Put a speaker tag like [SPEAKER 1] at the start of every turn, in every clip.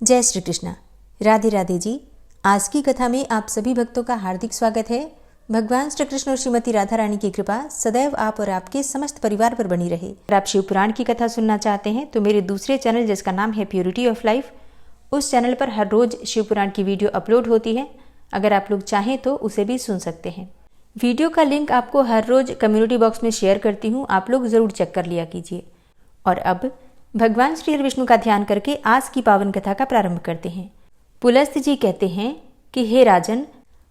[SPEAKER 1] जय श्री कृष्णा। राधे राधे जी। आज की कथा में आप सभी भक्तों का हार्दिक स्वागत है। भगवान श्री कृष्ण और श्रीमती राधा रानी की कृपा सदैव आप और आपके समस्त परिवार पर बनी रहे। अगर आप शिव पुराण की कथा सुनना चाहते हैं तो मेरे दूसरे चैनल जिसका नाम है प्योरिटी ऑफ लाइफ, उस चैनल पर हर रोज शिव पुराण की वीडियो अपलोड होती है। अगर आप लोग चाहें तो उसे भी सुन सकते हैं। वीडियो का लिंक आपको हर रोज कम्युनिटी बॉक्स में शेयर करती हूँ, आप लोग जरूर चेक कर लिया कीजिए। और अब भगवान श्री विष्णु का ध्यान करके आज की पावन कथा का प्रारंभ करते हैं। पुलस्त जी कहते हैं कि हे राजन,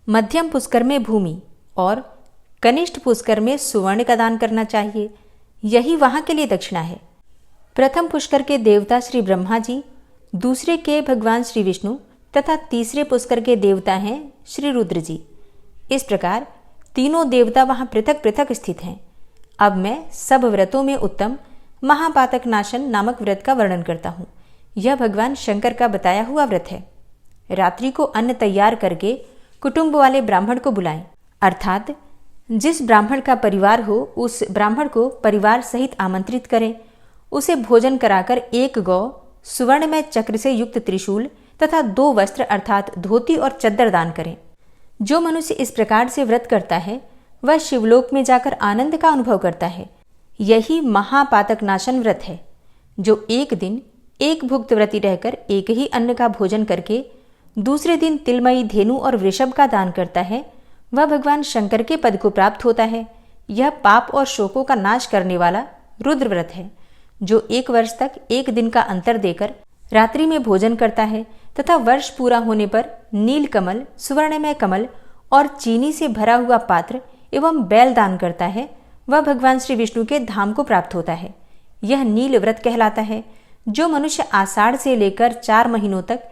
[SPEAKER 1] मध्यम पुष्कर में भूमि और कनिष्ठ पुष्कर में सुवर्ण का दान करना चाहिए, यही वहां के लिए दक्षिणा है। प्रथम पुष्कर के देवता श्री ब्रह्मा जी, दूसरे के भगवान श्री विष्णु तथा तीसरे पुष्कर के देवता हैं श्री रुद्र जी। इस प्रकार तीनों देवता वहां पृथक पृथक स्थित हैं। अब मैं सब व्रतों में उत्तम महापातक नाशन नामक व्रत का वर्णन करता हूँ। यह भगवान शंकर का बताया हुआ व्रत है। रात्रि को अन्न तैयार करके कुटुंब वाले ब्राह्मण को बुलाएं, अर्थात जिस ब्राह्मण का परिवार हो उस ब्राह्मण को परिवार सहित आमंत्रित करें। उसे भोजन कराकर एक गौ, सुवर्णमय चक्र से युक्त त्रिशूल तथा 2 वस्त्र अर्थात धोती और चद्दर दान करें। जो मनुष्य इस प्रकार से व्रत करता है वह शिवलोक में जाकर आनंद का अनुभव करता है। यही महापातक नाशन व्रत है। जो एक दिन एक भुक्त व्रती रहकर एक ही अन्न का भोजन करके दूसरे दिन तिलमयी धेनु और वृषभ का दान करता है, वह भगवान शंकर के पद को प्राप्त होता है। यह पाप और शोकों का नाश करने वाला रुद्र व्रत है। जो 1 वर्ष तक एक दिन का अंतर देकर रात्रि में भोजन करता है तथा वर्ष पूरा होने पर नील कमल, सुवर्णमय कमल और चीनी से भरा हुआ पात्र एवं बैल दान करता है, वह भगवान श्री विष्णु के धाम को प्राप्त होता है। यह नील व्रत कहलाता है। जो मनुष्य आषाढ़ से लेकर 4 महीनों तक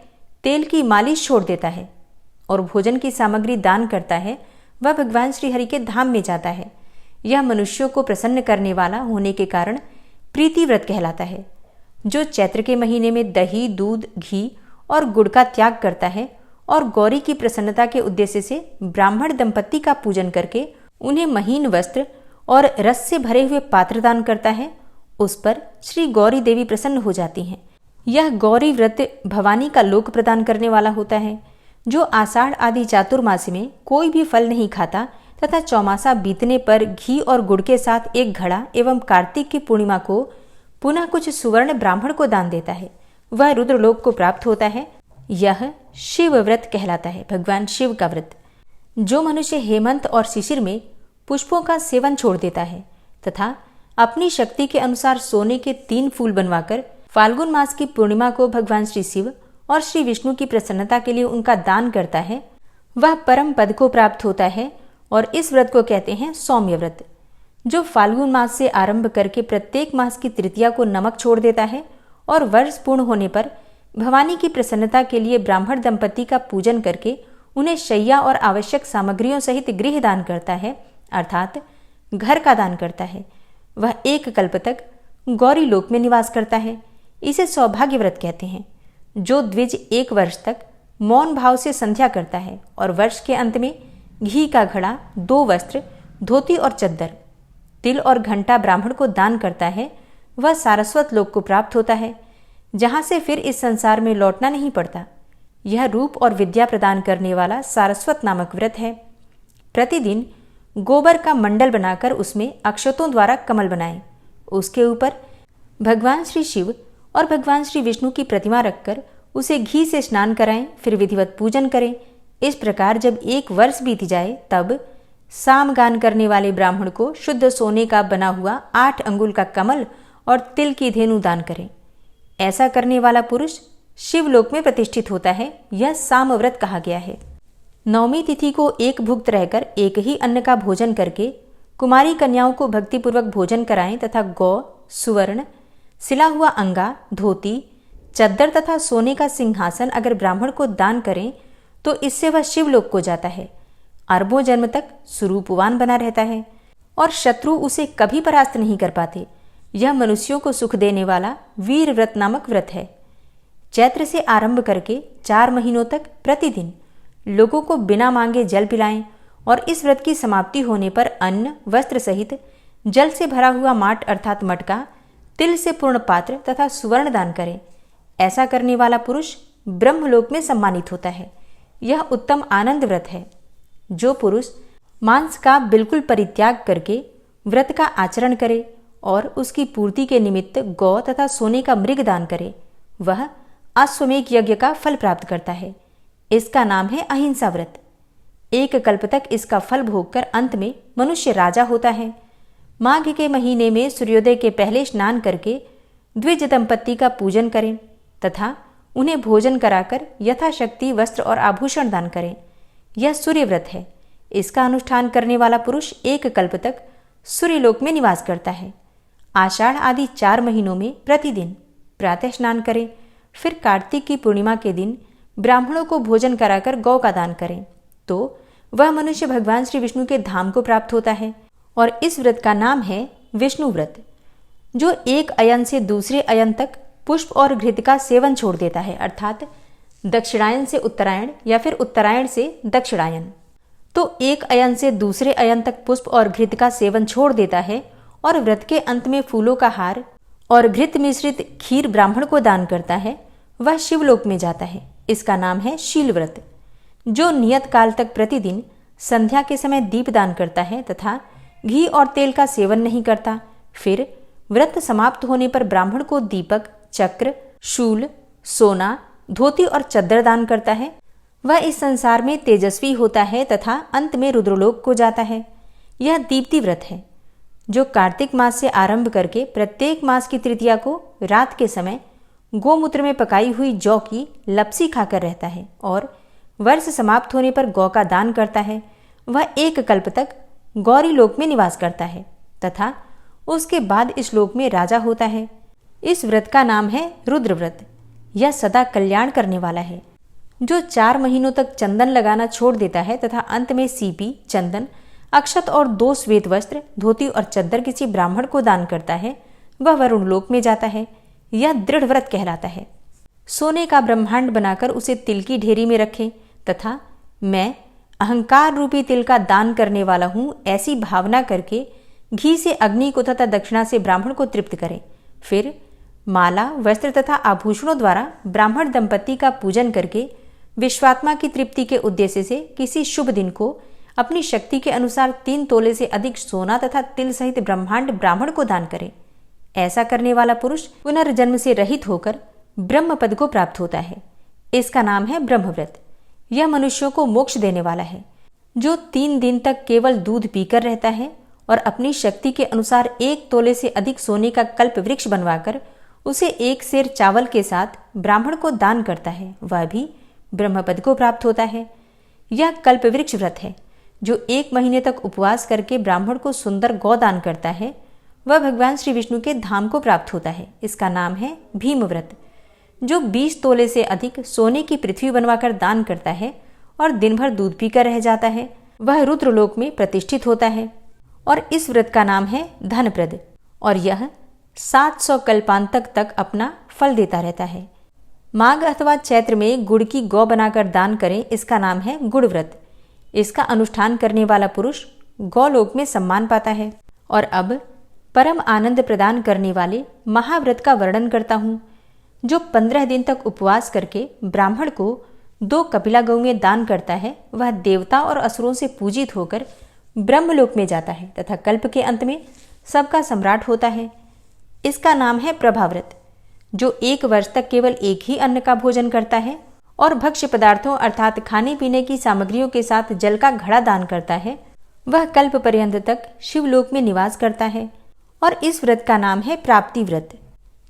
[SPEAKER 1] तेल की मालिश छोड़ देता है और भोजन की सामग्री दान करता है, वह भगवान श्री हरि के धाम में जाता है। यह मनुष्यों को प्रसन्न करने वाला होने के कारण प्रीति व्रत कहलाता है। जो चैत्र के महीने में दही, दूध, घी और गुड़ का त्याग करता है और गौरी की प्रसन्नता के उद्देश्य से ब्राह्मण दंपत्ति का पूजन करके उन्हें महीन वस्त्र और रस से भरे हुए पात्र दान करता है, उस पर श्री गौरी देवी प्रसन्न हो जाती हैं। यह गौरी व्रत भवानी का लोक प्रदान करने वाला होता है। जो आषाढ़ आदि चातुर्मासी में कोई भी फल नहीं खाता तथा चौमासा बीतने पर घी और गुड़ के साथ 1 घड़ा एवं कार्तिक की पूर्णिमा को पुनः कुछ सुवर्ण ब्राह्मण को दान देता है, वह रुद्रलोक को प्राप्त होता है। यह शिव व्रत कहलाता है, भगवान शिव का व्रत। जो मनुष्य हेमंत और शिशिर में पुष्पों का सेवन छोड़ देता है तथा अपनी शक्ति के अनुसार सोने के 3 फूल बनवाकर फाल्गुन मास की पूर्णिमा को भगवान श्री शिव और श्री विष्णु की प्रसन्नता के लिए उनका दान करता है, वह परम पद को प्राप्त होता है और इस व्रत को कहते हैं सौम्य व्रत। जो फाल्गुन मास से आरंभ करके प्रत्येक मास की तृतीया को नमक छोड़ देता है और वर्ष पूर्ण होने पर भवानी की प्रसन्नता के लिए ब्राह्मण दंपत्ति का पूजन करके उन्हें शैया और आवश्यक सामग्रियों सहित गृह दान करता है, अर्थात घर का दान करता है, वह 1 कल्प तक गौरी लोक में निवास करता है। इसे सौभाग्य व्रत कहते हैं। जो द्विज 1 वर्ष तक मौन भाव से संध्या करता है और वर्ष के अंत में घी का घड़ा, 2 वस्त्र, धोती और चद्दर, तिल और घंटा ब्राह्मण को दान करता है, वह सारस्वत लोक को प्राप्त होता है, जहां से फिर इस संसार में लौटना नहीं पड़ता। यह रूप और विद्या प्रदान करने वाला सारस्वत नामक व्रत है। प्रतिदिन गोबर का मंडल बनाकर उसमें अक्षतों द्वारा कमल बनाएं। उसके ऊपर भगवान श्री शिव और भगवान श्री विष्णु की प्रतिमा रखकर उसे घी से स्नान कराएं, फिर विधिवत पूजन करें। इस प्रकार जब 1 वर्ष बीत जाए तब सामगान करने वाले ब्राह्मण को शुद्ध सोने का बना हुआ 8 अंगुल का कमल और तिल की धेनु दान करें। ऐसा करने वाला पुरुष शिवलोक में प्रतिष्ठित होता है। यह साम व्रत कहा गया है। 9वीं तिथि को एक भुक्त रहकर एक ही अन्न का भोजन करके कुमारी कन्याओं को भक्तिपूर्वक भोजन कराएं तथा गौ, सुवर्ण, सिला हुआ अंगा, धोती, चद्दर तथा सोने का सिंहासन अगर ब्राह्मण को दान करें तो इससे वह शिवलोक को जाता है। अरबों जन्म तक सुरूपवान बना रहता है और शत्रु उसे कभी परास्त नहीं कर पाते। यह मनुष्यों को सुख देने वाला वीर व्रत नामक व्रत है। चैत्र से आरंभ करके 4 महीनों तक प्रतिदिन लोगों को बिना मांगे जल पिलाएं और इस व्रत की समाप्ति होने पर अन्न, वस्त्र सहित जल से भरा हुआ माट अर्थात मटका, तिल से पूर्ण पात्र तथा सुवर्ण दान करें। ऐसा करने वाला पुरुष ब्रह्मलोक में सम्मानित होता है। यह उत्तम आनंद व्रत है। जो पुरुष मांस का बिल्कुल परित्याग करके व्रत का आचरण करे और उसकी पूर्ति के निमित्त गौ तथा सोने का मृग दान करे, वह अश्वमेध यज्ञ का फल प्राप्त करता है। इसका नाम है अहिंसा व्रत। एक कल्प तक इसका फल भोगकर अंत में मनुष्य राजा होता है। माघ के महीने में सूर्योदय के पहले स्नान करके द्विज दंपत्ति का पूजन करें तथा उन्हें भोजन कराकर यथाशक्ति वस्त्र और आभूषण दान करें। यह सूर्य व्रत है। इसका अनुष्ठान करने वाला पुरुष एक कल्प तक सूर्यलोक में निवास करता है। आषाढ़ आदि 4 महीनों में प्रतिदिन प्रातः स्नान करें, फिर कार्तिक की पूर्णिमा के दिन ब्राह्मणों को भोजन कराकर गौ का दान करें, तो वह मनुष्य भगवान श्री विष्णु के धाम को प्राप्त होता है। और इस व्रत का नाम है विष्णु व्रत। जो एक अयन से दूसरे अयन तक पुष्प और घृत का सेवन छोड़ देता है, अर्थात दक्षिणायन से उत्तरायण या फिर उत्तरायण से दक्षिणायन, तो एक अयन से दूसरे अयन तक पुष्प और घृत का सेवन छोड़ देता है और व्रत के अंत में फूलों का हार और घृत मिश्रित खीर ब्राह्मण को दान करता है, वह शिवलोक में जाता है। इसका नाम है शील व्रत। जो नियत काल तक प्रतिदिन संध्या के समय दीप दान करता है तथा घी और तेल का सेवन नहीं करता, फिर व्रत समाप्त होने पर ब्राह्मण को दीपक, चक्र, शूल, सोना, धोती और चद्दर दान करता है, वह इस संसार में तेजस्वी होता है तथा अंत में रुद्रलोक को जाता है। यह दीप्ति व्रत है। जो कार्तिक मास से आरंभ करके प्रत्येक मास की तृतीया को रात के समय गोमूत्र में पकाई हुई जौ की लपसी खाकर रहता है और वर्ष समाप्त होने पर गौ का दान करता है, वह एक कल्प तक गौरी लोक में निवास करता है तथा उसके बाद इस लोक में राजा होता है। इस व्रत का नाम है रुद्र व्रत। यह सदा कल्याण करने वाला है। जो 4 महीनों तक चंदन लगाना छोड़ देता है तथा अंत में सीपी, चंदन, अक्षत और 2 श्वेत वस्त्र, धोती और चद्दर किसी ब्राह्मण को दान करता है, वह वरुण लोक में जाता है। यह दृढ़ व्रत कहलाता है। सोने का ब्रह्मांड बनाकर उसे तिल की ढेरी में रखें तथा मैं अहंकार रूपी तिल का दान करने वाला हूं, ऐसी भावना करके घी से अग्नि को तथा दक्षिणा से ब्राह्मण को तृप्त करें। फिर माला, वस्त्र तथा आभूषणों द्वारा ब्राह्मण दंपत्ति का पूजन करके विश्वात्मा की तृप्ति के उद्देश्य से किसी शुभ दिन को अपनी शक्ति के अनुसार 3 तोले से अधिक सोना तथा तिल सहित ब्रह्मांड ब्राह्मण को दान करें। ऐसा करने वाला पुरुष पुनर्जन्म से रहित होकर ब्रह्म पद को प्राप्त होता है। इसका नाम है ब्रह्मव्रत। यह मनुष्यों को मोक्ष देने वाला है। जो 3 दिन तक केवल दूध पीकर रहता है और अपनी शक्ति के अनुसार 1 तोले से अधिक सोने का कल्प वृक्ष बनवाकर उसे 1 सेर चावल के साथ ब्राह्मण को दान करता है, वह भी ब्रह्मपद को प्राप्त होता है। यह कल्प वृक्ष व्रत है। जो 1 महीने तक उपवास करके ब्राह्मण को सुंदर गौ दान करता है, वह भगवान श्री विष्णु के धाम को प्राप्त होता है। इसका नाम है भीम व्रत। जो 20 तोले से अधिक सोने की पृथ्वी बनवाकर दान करता है और दिन भर दूध पीकर रह जाता है, वह रुद्रलोक में प्रतिष्ठित होता है। और इस व्रत का नाम है धनप्रद और यह 700 कल्पांतक तक अपना फल देता रहता है। माघ अथवा चैत्र में गुड़ की गौ बनाकर दान करें, इसका नाम है गुड़ व्रत। इसका अनुष्ठान करने वाला पुरुष गौलोक में सम्मान पाता है। और अब परम आनंद प्रदान करने वाले महाव्रत का वर्णन करता हूँ। जो 15 दिन तक उपवास करके ब्राह्मण को 2 कपिला गौएं दान करता है, वह देवता और असुरों से पूजित होकर ब्रह्मलोक में जाता है तथा कल्प के अंत में सबका सम्राट होता है। इसका नाम है प्रभाव्रत। जो 1 वर्ष तक केवल एक ही अन्न का भोजन करता है और भक्ष्य पदार्थों अर्थात खाने पीने की सामग्रियों के साथ जल का घड़ा दान करता है, वह कल्प पर्यंत तक शिवलोक में निवास करता है। और इस व्रत का नाम है प्राप्ति व्रत।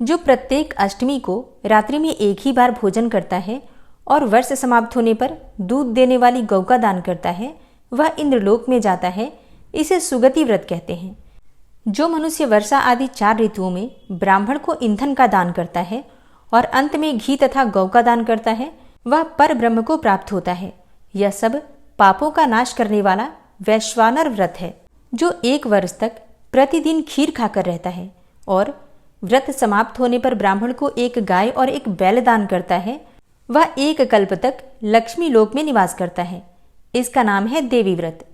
[SPEAKER 1] जो प्रत्येक अष्टमी को रात्रि में एक ही बार भोजन करता है और वर्ष समाप्त होने पर दूध देने वाली गौ का दान करता है, वह इंद्रलोक में जाता है। इसे सुगति व्रत कहते हैं। जो मनुष्य वर्षा आदि 4 ऋतुओं में ब्राह्मण को ईंधन का दान करता है और अंत में घी तथा गौ का दान करता है, वह पर ब्रह्म को प्राप्त होता है। यह सब पापों का नाश करने वाला वैश्वानर व्रत है। जो 1 वर्ष तक प्रतिदिन खीर खाकर रहता है और व्रत समाप्त होने पर ब्राह्मण को 1 गाय और 1 बैल दान करता है, वह 1 कल्प तक लक्ष्मी लोक में निवास करता है। इसका नाम है देवी व्रत।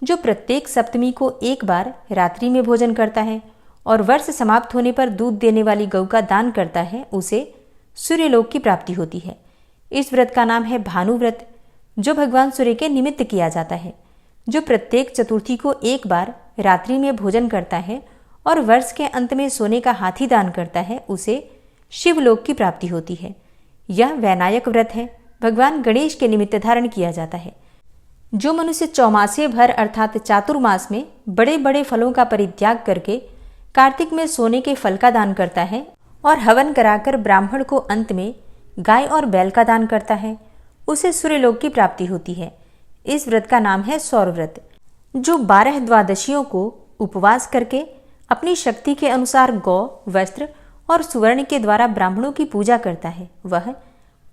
[SPEAKER 1] जो प्रत्येक सप्तमी को 1 बार रात्रि में भोजन करता है और वर्ष समाप्त होने पर दूध देने वाली गौ का दान करता है, उसे सूर्यलोक की प्राप्ति होती है। इस व्रत का नाम है भानु व्रत, जो भगवान सूर्य के निमित्त किया जाता है। जो प्रत्येक चतुर्थी को एक बार रात्रि में भोजन करता है और वर्ष के अंत में सोने का हाथी दान करता है, उसे शिवलोक की प्राप्ति होती है। यह वैनायक व्रत है, भगवान गणेश के निमित्त धारण किया जाता है। जो मनुष्य चौमासे भर अर्थात चातुर्मास में बड़े बड़े फलों का परित्याग करके कार्तिक में सोने के फल का दान करता है और हवन कराकर ब्राह्मण को अंत में गाय और बैल का दान करता है, उसे सूर्यलोक की प्राप्ति होती है। इस व्रत का नाम है सौर व्रत। जो 12 द्वादशियों को उपवास करके अपनी शक्ति के अनुसार गौ, वस्त्र और सुवर्ण के द्वारा ब्राह्मणों की पूजा करता है, वह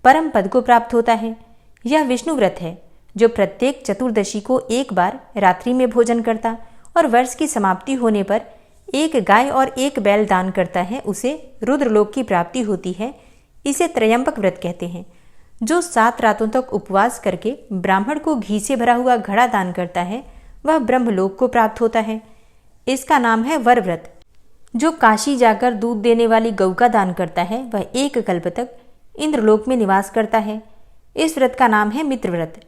[SPEAKER 1] परम पद को प्राप्त होता है। यह विष्णु व्रत है, जो प्रत्येक चतुर्दशी को एक बार रात्रि में भोजन करता और वर्ष की समाप्ति होने पर एक गाय और एक बैल दान करता है, उसे रुद्रलोक की प्राप्ति होती है। इसे त्रयंबक व्रत कहते हैं। जो 7 रातों तक उपवास करके ब्राह्मण को घी से भरा हुआ घड़ा दान करता है, वह ब्रह्मलोक को प्राप्त होता है। इसका नाम है वर व्रत। जो काशी जाकर दूध देने वाली गौ का दान करता है, वह 1 कल्प तक इंद्रलोक में निवास करता है। इस व्रत का नाम है मित्र व्रत।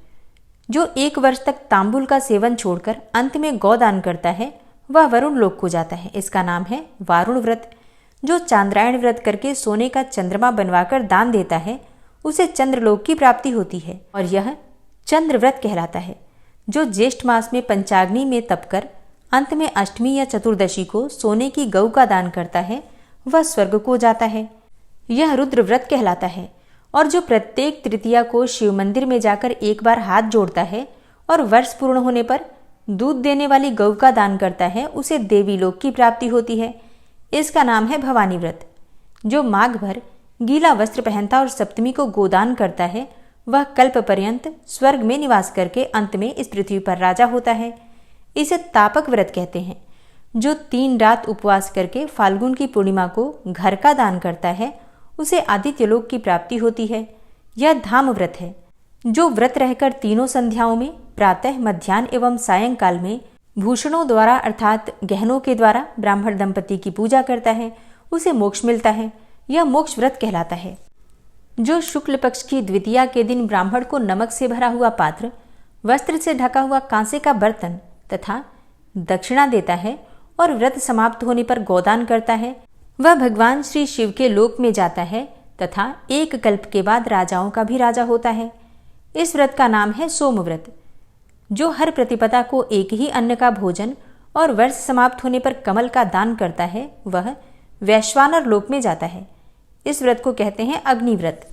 [SPEAKER 1] जो 1 वर्ष तक तांबुल का सेवन छोड़कर अंत में गौदान करता है, वह वरुण लोक को जाता है। इसका नाम है वारुण व्रत। जो चांद्रायण व्रत करके सोने का चंद्रमा बनवाकर दान देता है, उसे चंद्रलोक की प्राप्ति होती है और यह चंद्र व्रत कहलाता है। जो ज्येष्ठ मास में पंचाग्नि में तपकर अंत में अष्टमी या चतुर्दशी को सोने की गौ का दान करता है, वह स्वर्ग को जाता है। यह रुद्र व्रत कहलाता है। और जो प्रत्येक तृतीया को शिव मंदिर में जाकर एक बार हाथ जोड़ता है और वर्ष पूर्ण होने पर दूध देने वाली गौ का दान करता है, उसे देवी लोक की प्राप्ति होती है। इसका नाम है भवानी व्रत। जो माघ भर गीला वस्त्र पहनता और सप्तमी को गोदान करता है, वह कल्प पर्यंत स्वर्ग में निवास करके अंत में इस पृथ्वी पर राजा होता है। इसे तापक व्रत कहते हैं। जो 3 रात उपवास करके फाल्गुन की पूर्णिमा को घर का दान करता है, उसे आदित्य लोक की प्राप्ति होती है। यह धाम व्रत है। जो व्रत रहकर तीनों संध्याओं में प्रातः, मध्याह्न एवं सायंकाल में भूषणों द्वारा अर्थात गहनों के द्वारा ब्राह्मण दंपति की पूजा करता है, उसे मोक्ष मिलता है। यह मोक्ष व्रत कहलाता है। जो शुक्ल पक्ष की द्वितीया के दिन ब्राह्मण को नमक से भरा हुआ पात्र, वस्त्र से ढका हुआ कांसे का बर्तन तथा दक्षिणा देता है और व्रत समाप्त होने पर गोदान करता है, वह भगवान श्री शिव के लोक में जाता है तथा 1 कल्प के बाद राजाओं का भी राजा होता है। इस व्रत का नाम है सोम व्रत। जो हर प्रतिपदा को एक ही अन्न का भोजन और वर्ष समाप्त होने पर कमल का दान करता है, वह वैश्वानर लोक में जाता है। इस व्रत को कहते हैं अग्नि व्रत।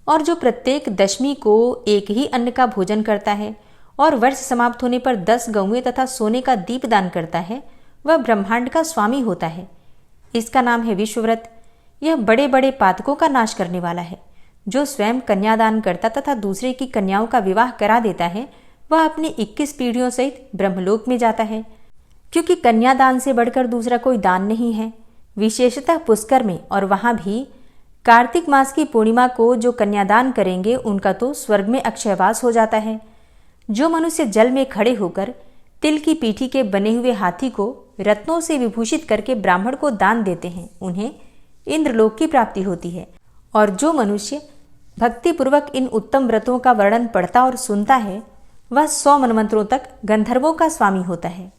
[SPEAKER 1] और जो प्रत्येक दशमी को एक ही अन्न का भोजन करता है और वर्ष समाप्त होने पर 10 गौएं तथा सोने का दीप दान करता है, वह ब्रह्मांड का स्वामी होता है। इसका नाम है विश्वव्रत। यह बड़े बड़े पातकों का नाश करने वाला है। जो स्वयं कन्यादान करता तथा दूसरे की कन्याओं का विवाह करा देता है, वह अपनी 21 पीढ़ियों सहित ब्रह्मलोक में जाता है। क्योंकि कन्यादान से बढ़कर दूसरा कोई दान नहीं है। विशेषतः पुष्कर में और वहां भी कार्तिक मास की पूर्णिमा को जो कन्यादान करेंगे, उनका तो स्वर्ग में अक्षयवास हो जाता है। जो मनुष्य जल में खड़े होकर तिल की पीठी के बने हुए हाथी को रत्नों से विभूषित करके ब्राह्मण को दान देते हैं, उन्हें इंद्रलोक की प्राप्ति होती है। और जो मनुष्य भक्तिपूर्वक इन उत्तम व्रतों का वर्णन पढ़ता और सुनता है, वह 100 मनमंत्रों तक गंधर्वों का स्वामी होता है।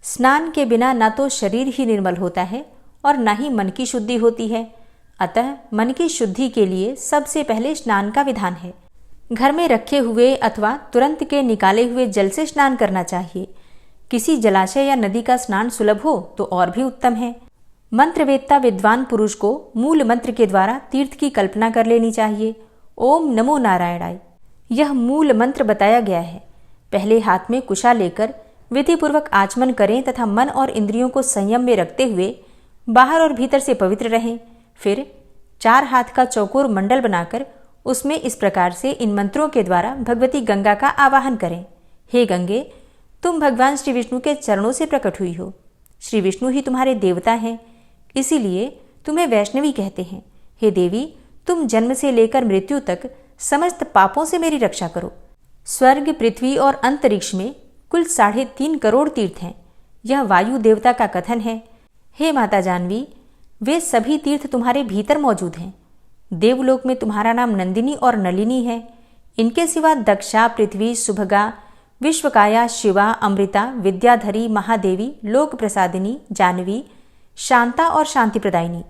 [SPEAKER 1] स्नान के बिना न तो शरीर ही निर्मल होता है और न ही मन की शुद्धि होती है। अतः मन की शुद्धि के लिए सबसे पहले स्नान का विधान है। घर में रखे हुए अथवा तुरंत के निकाले हुए जल से स्नान करना चाहिए। किसी जलाशय या नदी का स्नान सुलभ हो तो और भी उत्तम है। मंत्रवेत्ता विद्वान पुरुष को मूल मंत्र के द्वारा तीर्थ की कल्पना कर लेनी चाहिए। ओम नमो नारायणाय, यह मूल मंत्र बताया गया है। पहले हाथ में कुशा लेकर विधिपूर्वक आचमन करें तथा मन और इंद्रियों को संयम में रखते हुए बाहर और भीतर से पवित्र रहें। फिर 4 हाथ का चौकोर मंडल बनाकर उसमें इस प्रकार से इन मंत्रों के द्वारा भगवती गंगा का आवाहन करें। हे गंगे, तुम भगवान श्री विष्णु के चरणों से प्रकट हुई हो। श्री विष्णु ही तुम्हारे देवता हैं, इसीलिए तुम्हें वैष्णवी कहते हैं। हे देवी, तुम जन्म से लेकर मृत्यु तक समस्त पापों से मेरी रक्षा करो। स्वर्ग, पृथ्वी और अंतरिक्ष में कुल 3.5 करोड़ तीर्थ हैं। यह वायु देवता का कथन है। हे माता जानवी, वे सभी तीर्थ तुम्हारे भीतर मौजूद हैं। देवलोक में तुम्हारा नाम नंदिनी और नलिनी है। इनके सिवा दक्षा, पृथ्वी, सुभगा, विश्वकाया, शिवा, अमृता, विद्याधरी, महादेवी, लोक प्रसादिनी, जानवी, शांता और शांति प्रदायिनी,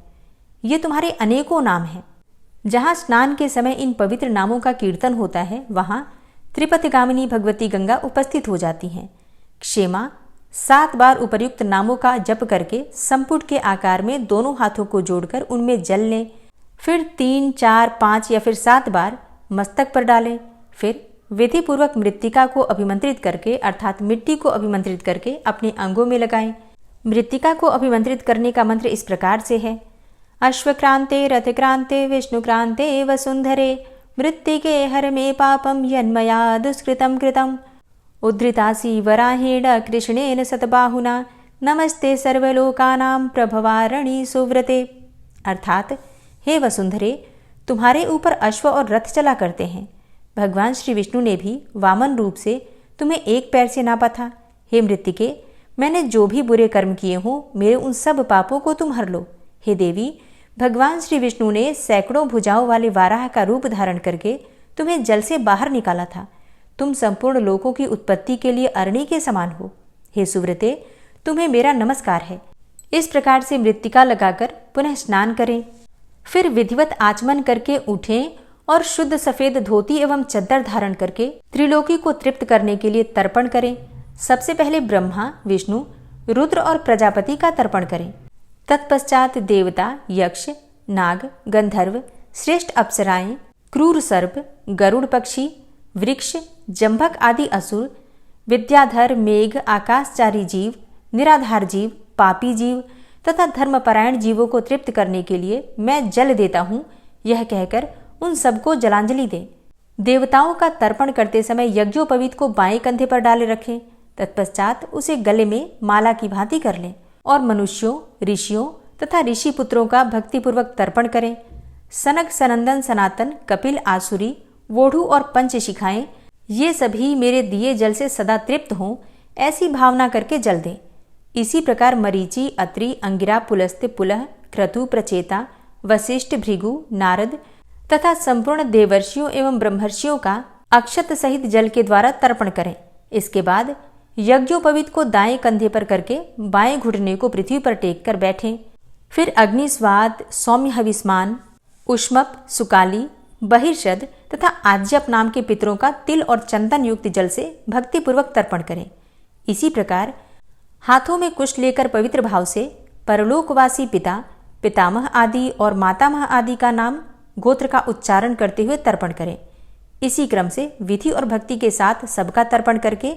[SPEAKER 1] ये तुम्हारे अनेकों नाम हैं। जहाँ स्नान के समय इन पवित्र नामों का कीर्तन होता है, वहाँ त्रिपथगामिनी भगवती गंगा उपस्थित हो जाती हैं। क्षेमा 7 बार उपर्युक्त नामों का जप करके संपुट के आकार में दोनों हाथों को जोड़कर उनमें जल लें। फिर 3, 4, 5 या फिर 7 बार मस्तक पर डालें। फिर विधि पूर्वक मृत्तिका को अभिमंत्रित करके अर्थात मिट्टी को अभिमंत्रित करके अपने अंगों में लगाएं। मृत्तिका को अभिमंत्रित करने का मंत्र इस प्रकार से है: अश्वक्रांते रथक्रांते विष्णुक्रांते वसुंधरे मृत्तिके हर मे पापम यन्मया दुष्कृतं कृतम् उद्धृतासि वराहेण कृष्णेन सतबाहुना नमस्ते सर्वलोकानां प्रभवारणी सुव्रते। अर्थात हे वसुंधरे, तुम्हारे ऊपर अश्व और रथ चला करते हैं। भगवान श्री विष्णु ने भी वामन रूप से तुम्हें एक पैर से नापा था। हे मृत्तिके, मैंने जो भी बुरे कर्म किए हों, मेरे उन सब पापों को तुम हर लो। हे देवी, भगवान श्री विष्णु ने सैकड़ों भुजाओं वाले वाराह का रूप धारण करके तुम्हें जल से बाहर निकाला था। तुम संपूर्ण लोकों की उत्पत्ति के लिए अरणी के समान हो। हे सुव्रते, तुम्हें मेरा नमस्कार है। इस प्रकार से मृत्तिका लगाकर पुनः स्नान करें। फिर विधिवत आचमन करके उठें और शुद्ध सफेद धोती एवं चद्दर धारण करके त्रिलोकी को तृप्त करने के लिए तर्पण करें। सबसे पहले ब्रह्मा, विष्णु, रुद्र और प्रजापति का तर्पण करें। तत्पश्चात देवता, यक्ष, नाग, गंधर्व, श्रेष्ठ अप्सराएं, क्रूर सर्प, गरुड़ पक्षी, वृक्ष, जंभक आदि असुर, विद्याधर, मेघ, आकाशचारी जीव, निराधार जीव, पापी जीव तथा धर्मपरायण जीवों को तृप्त करने के लिए मैं जल देता हूँ, यह कहकर उन सबको जलांजलि दें। देवताओं का तर्पण करते समय यज्ञोपवीत को बाएं कंधे पर डाले रखें। तत्पश्चात उसे गले में माला की भांति कर लें और मनुष्यों, ऋषियों तथा ऋषि पुत्रों का भक्तिपूर्वक तर्पण करें। सनक, सनंदन, सनातन, कपिल, आसुरी, वोढ़ू और पंचशिखाएं, ये सभी मेरे दिए जल से सदा तृप्त हों, ऐसी भावना करके जल दें। इसी प्रकार मरीचि, अत्रि, अंगिरा, पुलस्त्य, पुलह, क्रतु, प्रचेता, वशिष्ठ, भृगु, नारद तथा संपूर्ण देवर्षियों एवं ब्रह्मर्षियों का अक्षत सहित जल के द्वारा तर्पण करें। इसके बाद यज्ञोपवीत को दाएं कंधे पर करके बाएं घुटने को पृथ्वी पर टेक कर बैठें। फिर अग्निस्वाद, सौम्य हविस्मान, उष्मप, सुकाली, बहिर्षद तथा आज्यप नाम के पितरों का तिल और चंदन युक्त जल से भक्तिपूर्वक तर्पण करें। इसी प्रकार हाथों में कुश लेकर पवित्र भाव से परलोकवासी पिता, पितामह आदि और मातामह आदि का नाम, गोत्र का उच्चारण करते हुए तर्पण करें। इसी क्रम से विधि और भक्ति के साथ सबका तर्पण करके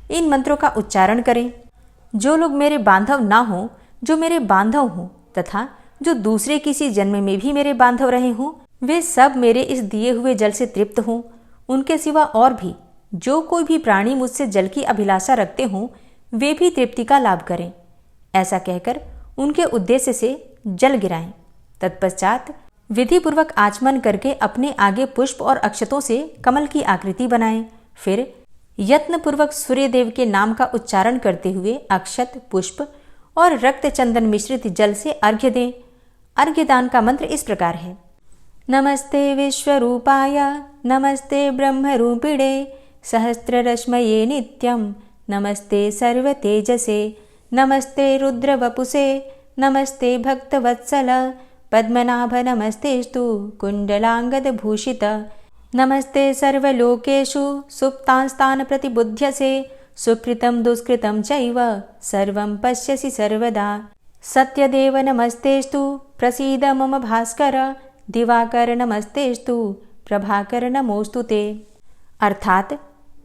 [SPEAKER 1] इन मंत्रों का उच्चारण करें। जो लोग मेरे बांधव ना हों, जो मेरे बांधव हों तथा जो दूसरे किसी जन्म में भी मेरे बांधव रहे हों, वे सब मेरे इस दिए हुए जल से तृप्त हों। उनके सिवा और भी जो कोई भी प्राणी मुझसे जल की अभिलाषा रखते हों, वे भी तृप्ति का लाभ करें। ऐसा कहकर उनके उद्देश्य से जल गिराएं। तत्पश्चात विधिपूर्वक आचमन करके अपने आगे पुष्प और अक्षतों से कमल की आकृति बनाएं। फिर यत्नपूर्वक सूर्यदेव के नाम का उच्चारण करते हुए अक्षत, पुष्प और रक्त चंदन मिश्रित जल से अर्घ्य दें। अर्घ्यदान का मंत्र इस प्रकार है: नमस्ते विश्वरूपाय, नमस्ते ब्रह्मरूपिणे, सहस्ररश्मये नित्यं, नमस्ते सर्वतेजसे, नमस्ते रुद्रवपुषे, नमस्ते भक्तवत्सल, पद्मनाभ नमस्तेस्तु कुण्डलाङ्गदभूषित, नमस्ते सर्वलोकेषु सुप्तांस्तान् प्रतिबुध्यसे, सुकृतं दुष्कृतं चैव सर्वं पश्यसि सर्वदा, सत्यदेव नमस्तेस्तु प्रसीद मम भास्कर, दिवाकर नमस्तेस्तु प्रभाकर नमोस्तु ते। अर्थात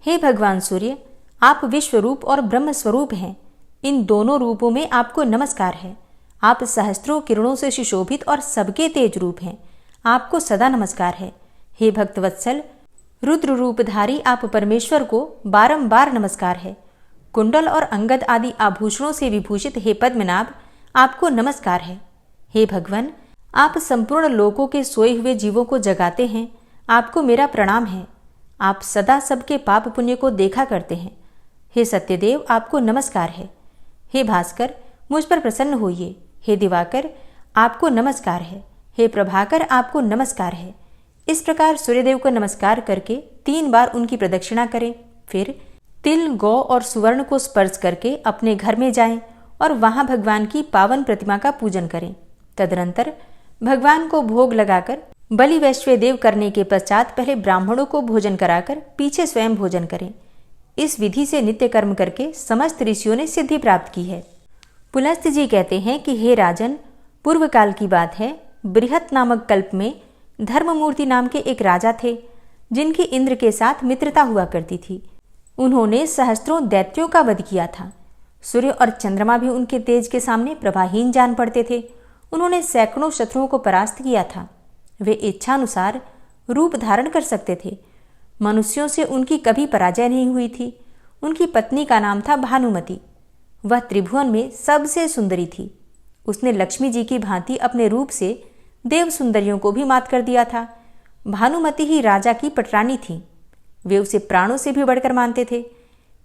[SPEAKER 1] हे भगवान सूर्य, आप विश्वरूप और ब्रह्म स्वरूप हैं। इन दोनों रूपों में आपको नमस्कार है। आप सहस्त्रों किरणों से सुशोभित और सबके तेज रूप हैं। आपको सदा नमस्कार है। हे भक्तवत्सल, रुद्र रूपधारी आप परमेश्वर को बारंबार नमस्कार है। कुंडल और अंगद आदि आभूषणों से विभूषित हे पद्मनाभ, आपको नमस्कार है। हे भगवान, आप संपूर्ण लोकों के सोए हुए जीवों को जगाते हैं। आपको मेरा प्रणाम है। आप सदा सबके पाप पुण्य को देखा करते हैं। हे सत्यदेव, आपको नमस्कार है। हे भास्कर, मुझ पर प्रसन्न होइए। हे दिवाकर, आपको नमस्कार है। हे प्रभाकर, आपको नमस्कार है। इस प्रकार सूर्यदेव को नमस्कार करके 3 बार उनकी प्रदक्षिणा करें। फिर तिल, गौ और सुवर्ण को स्पर्श करके अपने घर में जाएं और वहां भगवान की पावन प्रतिमा का पूजन करें। तदनंतर भगवान को भोग लगाकर बलि वैश्व देव करने के पश्चात पहले ब्राह्मणों को भोजन कराकर पीछे स्वयं भोजन करें। इस विधि से नित्य कर्म करके समस्त ऋषियों ने सिद्धि प्राप्त की है। पुलस्त्य जी कहते हैं कि हे राजन, पूर्व काल की बात है, बृहत नामक कल्प में धर्ममूर्ति नाम के एक राजा थे, जिनकी इंद्र के साथ मित्रता हुआ करती थी। उन्होंने सहस्त्रों दैत्यों का वध किया था। सूर्य और चंद्रमा भी उनके तेज के सामने प्रभाहीन जान पड़ते थे। उन्होंने सैकड़ों शत्रुओं को परास्त किया था। वे इच्छानुसार रूप धारण कर सकते थे। मनुष्यों से उनकी कभी पराजय नहीं हुई थी। उनकी पत्नी का नाम था भानुमति। वह त्रिभुवन में सबसे सुंदरी थी। उसने लक्ष्मी जी की भांति अपने रूप से देव सुंदरियों को भी मात कर दिया था। भानुमति ही राजा की पटरानी थी। वे उसे प्राणों से भी बढ़कर मानते थे।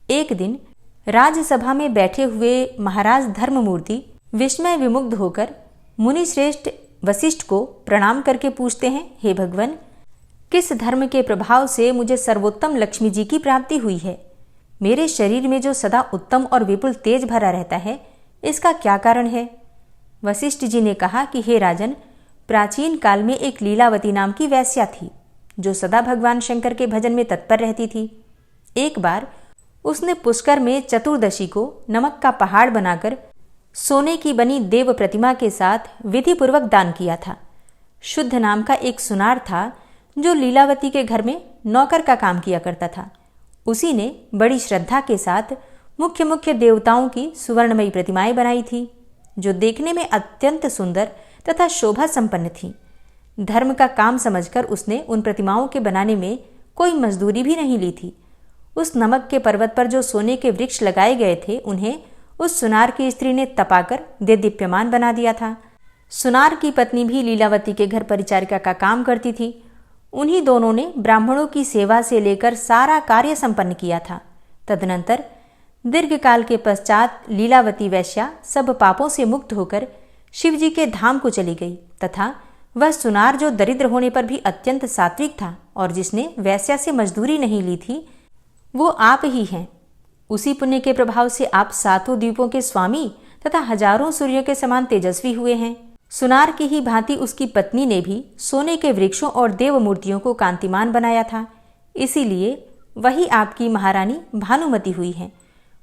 [SPEAKER 1] एक दिन राज्यसभा में बैठे हुए महाराज धर्ममूर्ति विस्मय विमुग्ध होकर मुनि श्रेष्ठ वशिष्ठ को प्रणाम करके पूछते हैं, हे भगवान, किस धर्म के प्रभाव से मुझे सर्वोत्तम लक्ष्मी जी की प्राप्ति हुई है? मेरे शरीर में जो सदा उत्तम और विपुल तेज भरा रहता है, इसका क्या कारण है? वशिष्ठ जी ने कहा कि हे राजन, प्राचीन काल में एक लीलावती नाम की वैश्या थी, जो सदा भगवान शंकर के भजन में तत्पर रहती थी। एक बार उसने पुष्कर में चतुर्दशी को नमक का पहाड़ बनाकर सोने की बनी देव प्रतिमा के साथ विधिपूर्वक दान किया था। शुद्ध नाम का एक सुनार था, जो लीलावती के घर में नौकर का काम किया करता था। उसी ने बड़ी श्रद्धा के साथ मुख्य मुख्य देवताओं की सुवर्णमयी प्रतिमाएं बनाई थी, जो देखने में अत्यंत सुंदर तथा शोभा संपन्न थी। धर्म का काम समझकर उसने उन प्रतिमाओं के बनाने में कोई मजदूरी भी नहीं ली थी। उस नमक के पर्वत पर जो सोने के वृक्ष लगाए गए थे, उन्हें उस सुनार की स्त्री ने तपाकर देदीप्यमान बना दिया था। सुनार की पत्नी भी लीलावती के घर परिचारिका का काम करती थी। उन्हीं दोनों ने ब्राह्मणों की सेवा से लेकर सारा कार्य संपन्न किया था। तदनंतर दीर्घ काल के पश्चात लीलावती वैश्या सब पापों से मुक्त होकर शिवजी के धाम को चली गई तथा वह सुनार, जो दरिद्र होने पर भी अत्यंत सात्विक था और जिसने वैश्या से मजदूरी नहीं ली थी, वो आप ही हैं। उसी पुण्य के प्रभाव से आप 7 द्वीपों के स्वामी तथा हजारों सूर्यों के समान तेजस्वी हुए हैं। सुनार की ही भांति उसकी पत्नी ने भी सोने के वृक्षों और देव मूर्तियों को कांतिमान बनाया था। इसीलिए वही आपकी महारानी भानुमति हुई है।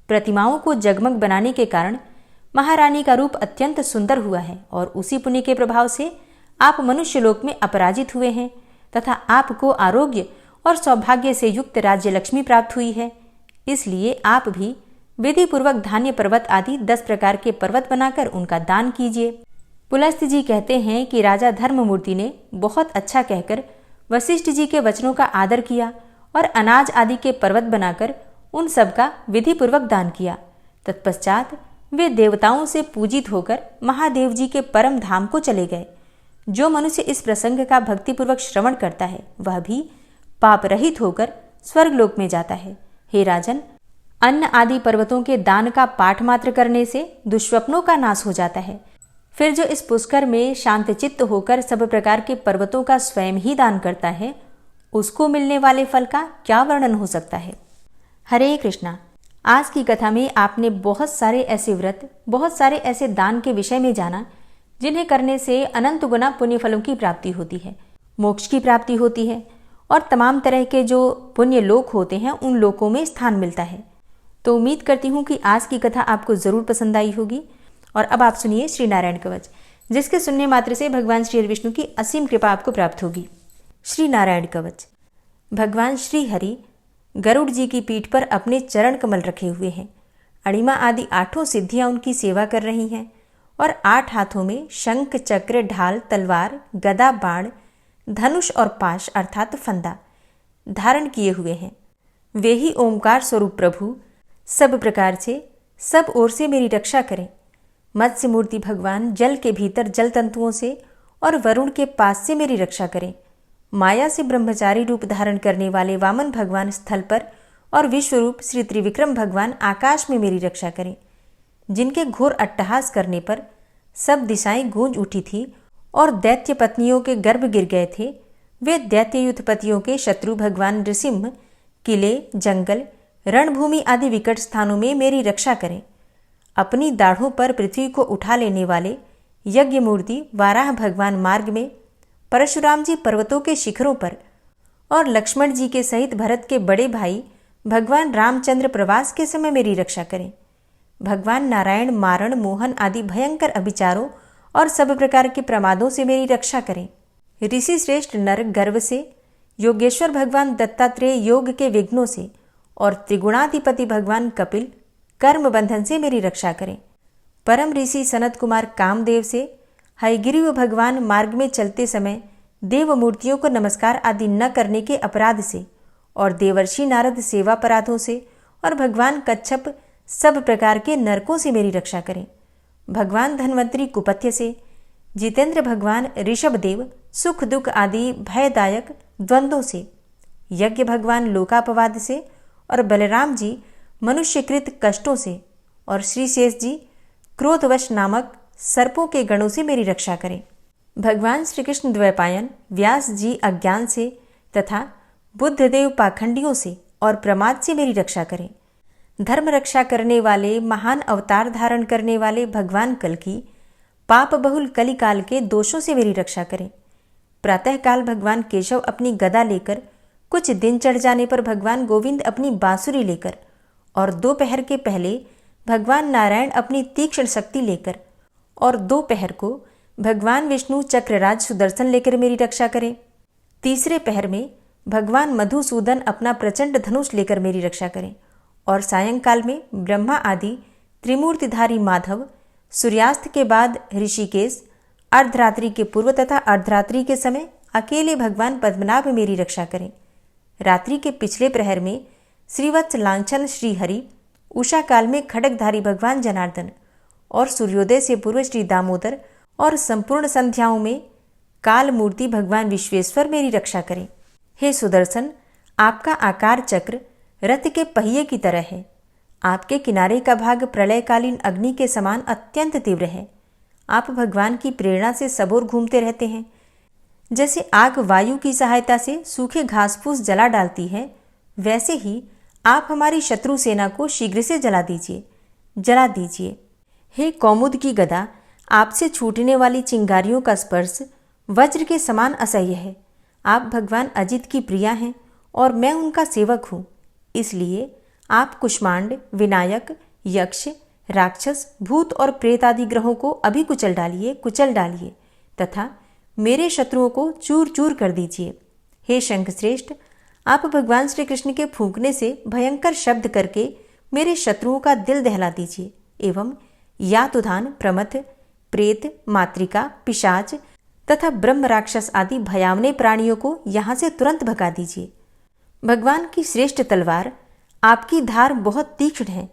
[SPEAKER 1] प्रतिमाओं को जगमग बनाने के कारण महारानी का रूप अत्यंत सुंदर हुआ है और उसी पुण्य के प्रभाव से आप मनुष्य लोक में अपराजित हुए हैं तथा आपको आरोग्य और सौभाग्य से युक्त राज्य लक्ष्मी प्राप्त हुई है। इसलिए आप भी विधि पूर्वक धान्य पर्वत आदि 10 प्रकार के पर्वत बनाकर उनका दान कीजिए। पुलस्त्य जी कहते हैं कि राजा धर्ममूर्ति ने बहुत अच्छा कहकर वशिष्ठ जी के वचनों का आदर किया और अनाज आदि के पर्वत बनाकर उन सब का विधि पूर्वक दान किया। तत्पश्चात वे देवताओं से पूजित होकर महादेव जी के परम धाम को चले गए। जो मनुष्य इस प्रसंग का भक्तिपूर्वक श्रवण करता है, वह भी पाप रहित होकर स्वर्गलोक में जाता है। हे राजन, अन्न आदि पर्वतों के दान का पाठ मात्र करने से दुष्स्वप्नों का नाश हो जाता है। फिर जो इस पुष्कर में शांतचित्त होकर सब प्रकार के पर्वतों का स्वयं ही दान करता है, उसको मिलने वाले फल का क्या वर्णन हो सकता है। हरे कृष्णा। आज की कथा में आपने बहुत सारे ऐसे व्रत, बहुत सारे ऐसे दान के विषय में जाना, जिन्हें करने से अनंत गुना पुण्य फलों की प्राप्ति होती है, मोक्ष की प्राप्ति होती है और तमाम तरह के जो पुण्य लोक होते हैं, उन लोकों में स्थान मिलता है। तो उम्मीद करती हूँ कि आज की कथा आपको ज़रूर पसंद आई होगी। और अब आप सुनिए श्री नारायण कवच, जिसके सुनने मात्र से भगवान श्री हरि विष्णु की असीम कृपा आपको प्राप्त होगी। श्री नारायण कवच। भगवान श्री हरि गरुड़ जी की पीठ पर अपने चरण कमल रखे हुए हैं। अणिमा आदि 8 सिद्धियां उनकी सेवा कर रही हैं और 8 हाथों में शंख, चक्र, ढाल, तलवार, गदा, बाण, धनुष और पाश अर्थात फंदा धारण किए हुए हैं। वे ही ओंकार स्वरूप प्रभु सब प्रकार से, सब ओर से मेरी रक्षा करें। मत्स्य मूर्ति भगवान जल के भीतर जल तंतुओं से और वरुण के पास से मेरी रक्षा करें। माया से ब्रह्मचारी रूप धारण करने वाले वामन भगवान स्थल पर और विश्वरूप श्री त्रिविक्रम भगवान आकाश में मेरी रक्षा करें। जिनके घोर अट्टहास करने पर सब दिशाएं गूंज उठी थी और दैत्य पत्नियों के गर्भ गिर गए थे, वे दैत्य युद्धपतियों के शत्रु भगवान नृसिंह किले, जंगल, रणभूमि आदि विकट स्थानों में मेरी रक्षा करें। अपनी दाढ़ों पर पृथ्वी को उठा लेने वाले यज्ञ मूर्ति वाराह भगवान मार्ग में, परशुराम जी पर्वतों के शिखरों पर और लक्ष्मण जी के सहित भरत के बड़े भाई भगवान रामचंद्र प्रवास के समय मेरी रक्षा करें। भगवान नारायण मारण, मोहन आदि भयंकर अभिचारों और सब प्रकार के प्रमादों से मेरी रक्षा करें। ऋषि श्रेष्ठ नर गर्व से, योगेश्वर भगवान दत्तात्रेय योग के विघ्नों से और त्रिगुणाधिपति भगवान कपिल कर्म बंधन से मेरी रक्षा करें। परम ऋषि सनत कुमार कामदेव से, हयग्रीव भगवान मार्ग में चलते समय देव मूर्तियों को नमस्कार आदि न करने के अपराध से और देवर्षि नारद सेवा अपराधों से और भगवान कच्छप सब प्रकार के नरकों से मेरी रक्षा करें। भगवान धन्वंतरी कुपथ्य से, जितेंद्र भगवान ऋषभदेव सुख दुख आदि भयदायक द्वंद्वों से, यज्ञ भगवान लोकापवाद से और बलराम जी मनुष्यकृत कष्टों से और श्री शेष जी क्रोधवश नामक सर्पों के गणों से मेरी रक्षा करें। भगवान श्री कृष्ण द्वैपायन व्यास जी अज्ञान से तथा बुद्धदेव पाखंडियों से और प्रमाद से मेरी रक्षा करें। धर्म रक्षा करने वाले महान अवतार धारण करने वाले भगवान कल्कि पाप बहुल कलिकाल के दोषों से मेरी रक्षा करें। प्रातःकाल भगवान केशव अपनी गदा लेकर, कुछ दिन चढ़ जाने पर भगवान गोविंद अपनी बांसुरी लेकर और दोपहर के पहले भगवान नारायण अपनी तीक्ष्ण शक्ति लेकर और दोपहर को भगवान विष्णु चक्रराज सुदर्शन लेकर मेरी रक्षा करें। तीसरे पहर में भगवान मधुसूदन अपना प्रचंड धनुष लेकर मेरी रक्षा करें और सायंकाल में ब्रह्मा आदि त्रिमूर्तिधारी माधव, सूर्यास्त के बाद ऋषिकेश, अर्धरात्रि के पूर्व तथा अर्धरात्रि के समय अकेले भगवान पद्मनाभ मेरी रक्षा करें। रात्रि के पिछले प्रहर में श्रीवत्स लांछन श्रीहरि, उषा काल में खड्गधारी भगवान जनार्दन और सूर्योदय से पूर्व श्री दामोदर और संपूर्ण संध्याओं में काल मूर्ति भगवान विश्वेश्वर मेरी रक्षा करें। हे सुदर्शन, आपका आकार चक्र रथ के पहिए की तरह है। आपके किनारे का भाग प्रलयकालीन अग्नि के समान अत्यंत तीव्र है। आप भगवान की प्रेरणा से सबोर घूमते रहते हैं। जैसे आग वायु की सहायता से सूखे घास फूस जला डालती है, वैसे ही आप हमारी शत्रु सेना को शीघ्र से जला दीजिए। हे कौमुद की गदा, आपसे छूटने वाली चिंगारियों का स्पर्श वज्र के समान असह्य है। आप भगवान अजित की प्रिया हैं और मैं उनका सेवक हूँ। इसलिए आप कुष्मांड, विनायक, यक्ष, राक्षस, भूत और प्रेत आदि ग्रहों को अभी कुचल डालिए तथा मेरे शत्रुओं को चूर चूर कर दीजिए। हे शंखश्रेष्ठ, आप भगवान श्री कृष्ण के फूंकने से भयंकर शब्द करके मेरे शत्रुओं का दिल दहला दीजिए एवं यातुधान, प्रमथ, प्रेत, मातृका, पिशाच तथा ब्रह्म राक्षस आदि भयावने प्राणियों को यहाँ से तुरंत भगा दीजिए। भगवान की श्रेष्ठ तलवार, आपकी धार बहुत तीक्ष्ण है।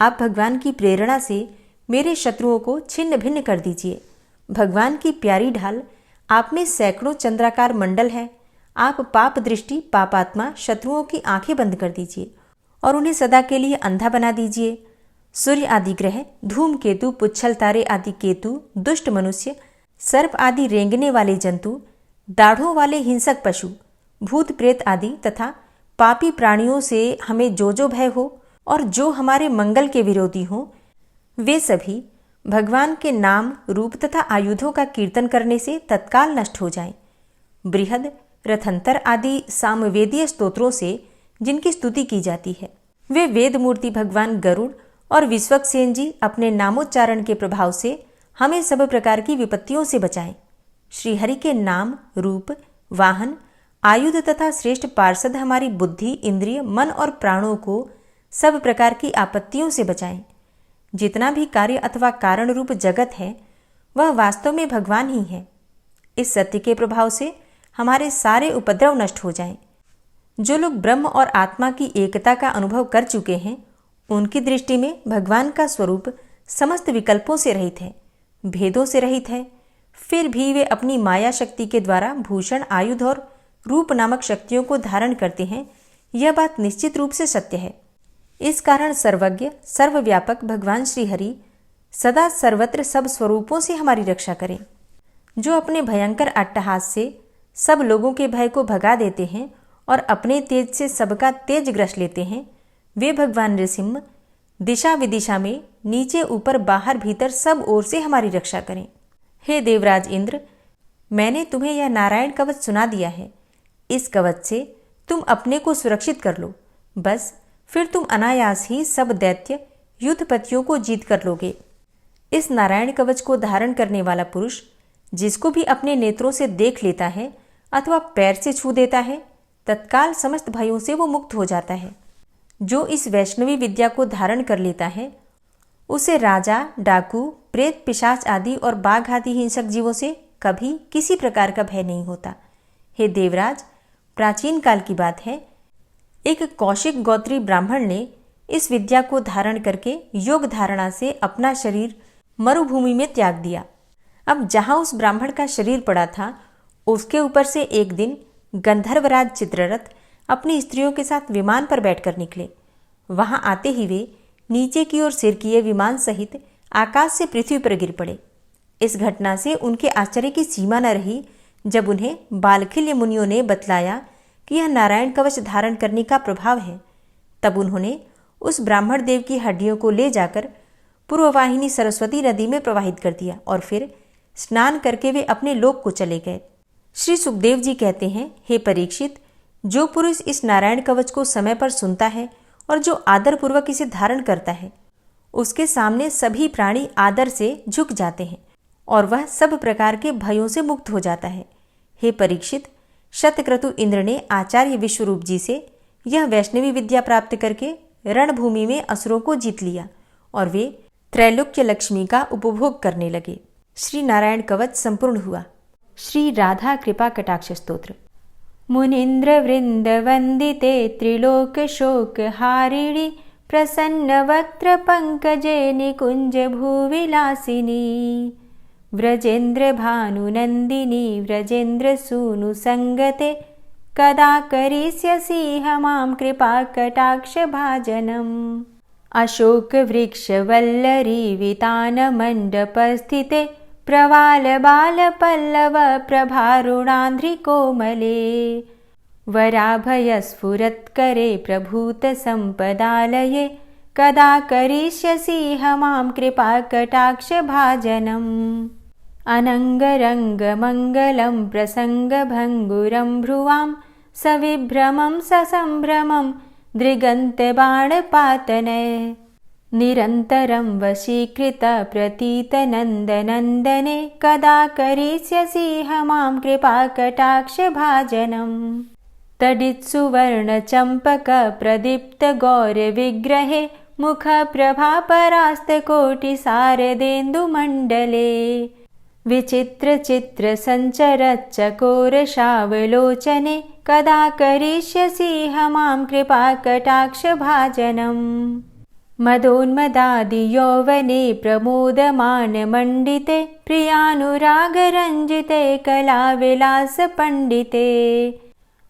[SPEAKER 1] आप भगवान की प्रेरणा से मेरे शत्रुओं को छिन्न भिन्न कर दीजिए। भगवान की प्यारी ढाल, आप में सैकड़ों चंद्राकार मंडल है। आप पाप दृष्टि, पापात्मा शत्रुओं की आंखें बंद कर दीजिए और उन्हें सदा के लिए अंधा बना दीजिए। सूर्य आदि ग्रह, धूमकेतु, पुच्छल तारे आदि केतु, दुष्ट मनुष्य, सर्प आदि रेंगने वाले जंतु, दाढ़ों वाले हिंसक पशु, भूत प्रेत आदि तथा पापी प्राणियों से हमें जो भय हो और जो हमारे मंगल के विरोधी हों, वे सभी भगवान के नाम, रूप तथा आयुधों का कीर्तन करने से तत्काल नष्ट हो जाएं। बृहद, रथंतर आदि सामवेदीय स्तोत्रों से जिनकी स्तुति की जाती है, वे वेद मूर्ति भगवान गरुड़ और विश्वक्सेन जी अपने नामोच्चारण के प्रभाव से हमें सब प्रकार की विपत्तियों से बचाएं। श्रीहरि के नाम, रूप, वाहन, आयुध तथा श्रेष्ठ पार्षद हमारी बुद्धि, इंद्रिय, मन और प्राणों को सब प्रकार की आपत्तियों से बचाएं। जितना भी कार्य अथवा कारण रूप जगत है, वह वास्तव में भगवान ही है। इस सत्य के प्रभाव से हमारे सारे उपद्रव नष्ट हो जाएं। जो लोग ब्रह्म और आत्मा की एकता का अनुभव कर चुके हैं, उनकी दृष्टि में भगवान का स्वरूप समस्त विकल्पों से रहित है, भेदों से रहित है। फिर भी वे अपनी माया शक्ति के द्वारा भूषण, आयुध और रूप नामक शक्तियों को धारण करते हैं। यह बात निश्चित रूप से सत्य है। इस कारण सर्वज्ञ, सर्वव्यापक भगवान श्रीहरि सदा सर्वत्र सब स्वरूपों से हमारी रक्षा करें। जो अपने भयंकर अट्टहास से सब लोगों के भय को भगा देते हैं और अपने तेज से सबका तेज ग्रस लेते हैं, वे भगवान नृसिंह दिशा विदिशा में नीचे ऊपर बाहर भीतर सब ओर से हमारी रक्षा करें। हे देवराज इंद्र, मैंने तुम्हें यह नारायण कवच सुना दिया है। इस कवच से तुम अपने को सुरक्षित कर लो, बस फिर तुम अनायास ही सब दैत्य युद्धपतियों को जीत कर लोगे। इस नारायण कवच को धारण करने वाला पुरुष जिसको भी अपने नेत्रों से देख लेता है अथवा पैर से छू देता है, तत्काल समस्त भयों से वो मुक्त हो जाता है। जो इस वैष्णवी विद्या को धारण कर लेता है उसे राजा, डाकू, प्रेत, पिशाच आदि और बाघ आदि हिंसक जीवों से कभी किसी प्रकार का भय नहीं होता। हे देवराज, प्राचीन काल की बात है, एक कौशिक गोत्री ब्राह्मण ने इस विद्या को धारण करके योग धारणा से अपना शरीर मरुभूमि में त्याग दिया। अब जहाँ उस ब्राह्मण का शरीर पड़ा था, उसके ऊपर से एक दिन गंधर्वराज चित्ररथ अपनी स्त्रियों के साथ विमान पर बैठकर निकले। वहां आते ही वे नीचे की ओर सिर किए विमान सहित आकाश से पृथ्वी पर गिर पड़े। इस घटना से उनके आश्चर्य की सीमा न रही जब उन्हें बालखिल्य मुनियों ने बतलाया कि यह नारायण कवच धारण करने का प्रभाव है। तब उन्होंने उस ब्राह्मण देव की हड्डियों को ले जाकर पूर्ववाहिनी सरस्वती नदी में प्रवाहित कर दिया और फिर स्नान करके वे अपने लोक को चले गए। श्री सुखदेव जी कहते हैं, हे परीक्षित, जो पुरुष इस नारायण कवच को समय पर सुनता है और जो आदरपूर्वक इसे धारण करता है, उसके सामने सभी प्राणी आदर से झुक जाते हैं और वह सब प्रकार के भयों से मुक्त हो जाता है। हे परीक्षित, शतक्रतु इंद्र ने आचार्य विश्वरूप जी से यह वैष्णवी विद्या प्राप्त करके रणभूमि में असुरों को जीत लिया और वे त्रैलोक्य लक्ष्मी का उपभोग करने लगे। श्री नारायण कवच संपूर्ण हुआ। श्री राधा कृपा कटाक्ष स्तोत्र। मुनीन्द्र वृंद वंदिते त्रिलोक शोक हारिणी प्रसन्न वक्त्र पंकजे निकुंज भूविलासिनी व्रजेन्द्र भानुनंदिनी व्रजेन्द्र सूनु संगते कदा करिष्यसि हमां कृपा कटाक्ष भाजनम्। अशोक वृक्ष वल्लरी वितान मंडपस्थिते प्रवाल बाल पल्लव प्रभारुणांध्रि कोमले वराभय स्फुरत्करे प्रभूत संपदालये कदा करिष्यसि हमां कृपा कटाक्ष भाजनम्। अनंगरंग मंगलम प्रसंग भंगुरं भ्रुवां सविभ्रमं ससंभ्रमं दृगन्त बाणपातने निरन्तरं वशीकृत प्रतीत नन्दनन्दने कदा करिष्यसि हमां कृपा कटाक्ष भाजनम्। तडित्सुवर्ण चम्पक प्रदीप्त गौर विग्रहे मुख प्रभा परास्त कोटि शारदेन्दु मण्डले विचित्र चित्र संचर चकोर शावलोचने कदा करिष्यसि हमां कृपा कटाक्ष भाजनम्। मदोन्मदादि यौवने प्रमोदमान मंडिते प्रियानुराग रंजिते कला विलास पंडिते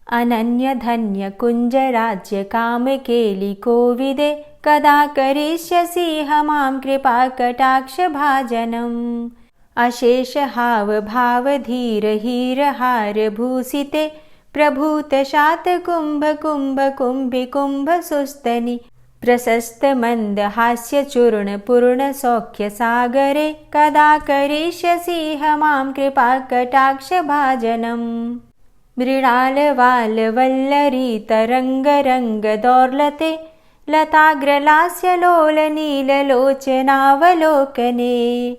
[SPEAKER 1] अनन्य धन्य कुंज राज्य काम केलि कोविदे कदा करिष्यसि हमां कृपा कटाक्ष भाजनम्। अशेष हाव भाव धीर हीर हार भूषिते प्रभूत शात कुंभ कुंभ कुंभि कुंभ सुस्तनि प्रशस्त मंद हास्य चूर्ण पूर्ण सौख्य सागरे कदा करिष्यसि हमां कृपा कटाक्ष भाजनम्। मृणाल वाल वल्लरी तरंग रंग दौर्लते लताग्रलास्य लोल नील लोचनावलोकने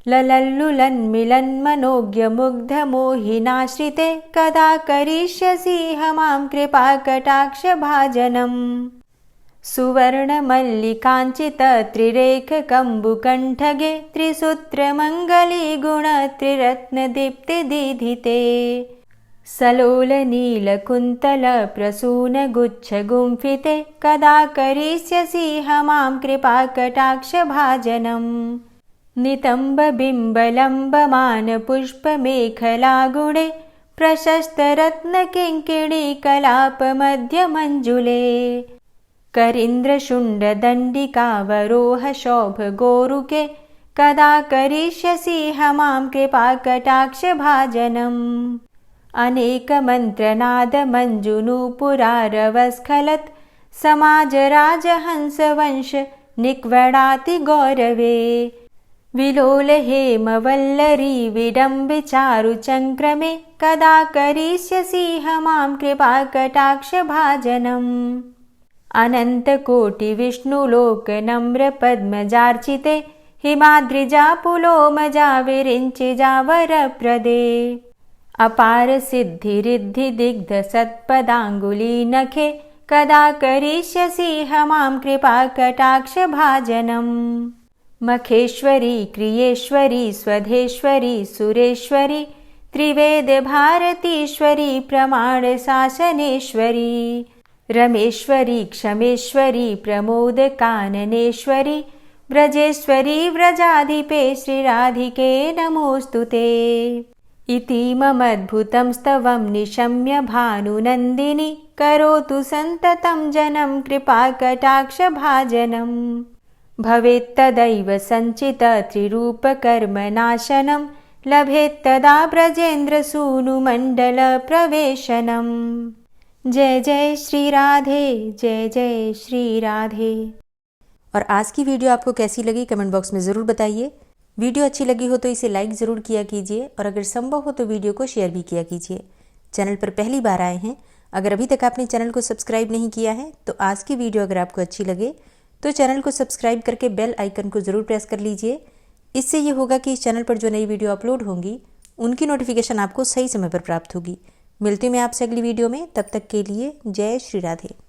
[SPEAKER 1] ललल्लुलन्मिलन्मनोज्ञ मुग्ध मोहिनाश्रिते कदा करिष्यसि हमां कृपा कटाक्ष भाजनम्। सुवर्ण मल्लिकांचित त्रिरेख कंबुकंठगे त्रिसूत्र मंगली गुण त्रिरत्न दीप्ति दीधिते सलोल नील कुंतल प्रसून गुच्छ गुंफिते कदा करिष्यसि हमां कृपा कटाक्ष भाजनम्। नितंब बिंब लंबमान पुष्प मेखला गुणे प्रशस्त रत्न किंकिणी कलाप मध्य मंजुले करीन्द्र शुंड दंडिकावरोह शोभ गोरुके कदा करिष्यसि मां कृपाकटाक्षभाजनम्। अनेकमन्त्रनादमञ्जुनूपुरारवस्खलत् समाजराजहंसवंश निक्वडाति गौरवे। विलोलहेमवल्लरी विडम्बिचारुचङ्क्रमे कदा करिष्यसि मां कृपाकटाक्षभाजनम्। अनन्तकोटिविष्णुलोकनम्रपद्मजार्चिते हिमाद्रिजापुलोमजा विरिञ्चिजावरप्रदे। अपार सिद्धिरिद्धिदिग्ध सत्पदाङ्गुलीनखे कदा करिष्यसि मां कृपाकटाक्षभाजनम्। मखेश्वरी क्रियेश्वरी स्वधेश्वरी सुरेश्वरी त्रिवेदभारतीश्वरी प्रमाणशासनेश्वरी। रमेश्वरी क्षमेश्वरी प्रमोदकाननेश्वरी व्रजेश्वरी व्रजाधिपे श्रीराधिके नमोऽस्तुते। इतीममद्भुतं स्तवं निशम्य भानुनन्दिनी करोतु सन्ततं जनं कृपाकटाक्षभाजनम्। भवेत्तदैव सञ्चित त्रिरूपकर्मनाशनं लभेत्तदा ब्रजेन्द्रसूनुमण्डलप्रवेशनम्। जय जय श्री राधे, जय जय श्री राधे। और आज की वीडियो आपको कैसी लगी कमेंट बॉक्स में ज़रूर बताइए। वीडियो अच्छी लगी हो तो इसे लाइक ज़रूर किया कीजिए और अगर संभव हो तो वीडियो को शेयर भी किया कीजिए। चैनल पर पहली बार आए हैं, अगर अभी तक आपने चैनल को सब्सक्राइब नहीं किया है तो आज की वीडियो अगर आपको अच्छी लगे तो चैनल को सब्सक्राइब करके बेल आइकन को ज़रूर प्रेस कर लीजिए। इससे ये होगा कि इस चैनल पर जो नई वीडियो अपलोड होंगी उनकी नोटिफिकेशन आपको सही समय पर प्राप्त होगी। मिलती हूँ मैं आपसे अगली वीडियो में, तब तक के लिए जय श्री राधे।